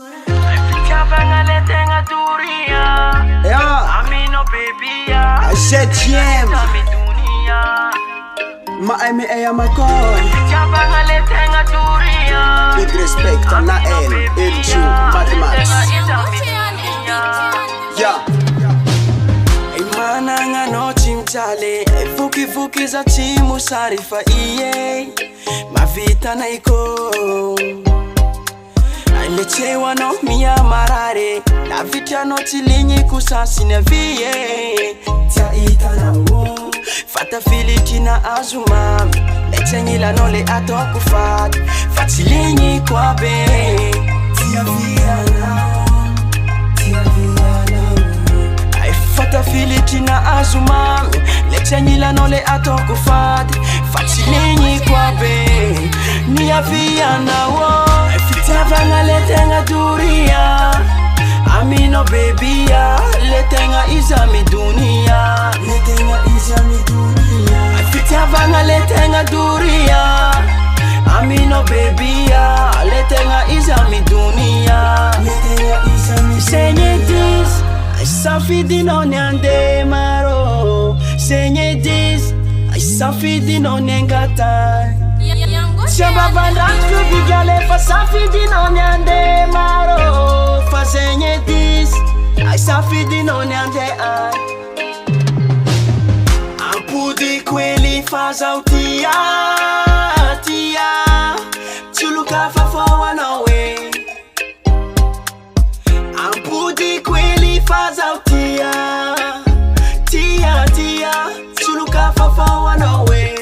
I said James Miami Air Macon. Big respect on that end. Ilju, Mathematics. Yeah. Imana nga no chimchale Fuki fuki za chimu sarifa iye Mavita na iko Ailechewa no miya marare Na vita no chilinyi kusasi na viye Tia ita na uo Fata filitina azuma Lechenyila no le ato kufat Fatilinyi kwa be Tia via na Tia via na Fata filitina azuma Lechenyila no le ato kufat Fatilinyi kwa be Nia via na wo Fitavanga letenga duria Amino baby ya Letenga izami dunia Letenga izami dunia Fitavanga letenga duria Amino baby ya Letenga izami dunia Letenga izami Senye dis Safidi no nyande maro Senye dis Safidi no nyengata Shababa ndatku bigale fa safidi no nyande maro Fa senye dis Ay safidi no nyande ay Ampudi kweli fa zautia Tia Chuluka fa for no way Ampudi kweli fa zautia Tia tia Chuluka fa for no way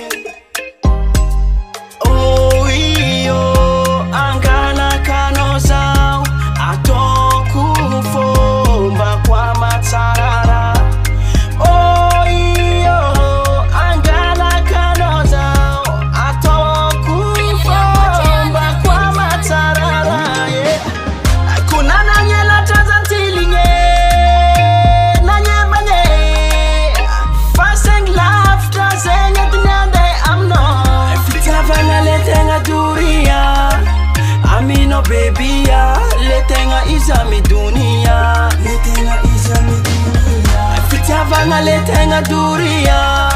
Baby ya, letenga izami dunia Letenga izami dunia Fitavanga letenga duria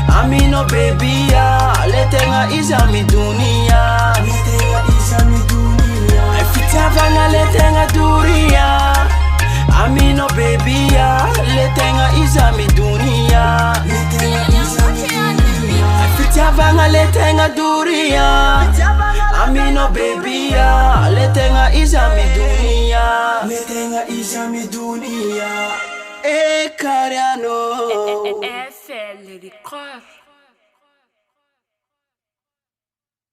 Amino baby ya, letenga izami dunia Letenga izami dunia Fitavanga letenga duria Amino baby ya, letenga izami dunia Letenga izami dunia Fitavanga letenga duria Amino baby ya Letenga izami dunia Letenga izami dunia Kariano FL record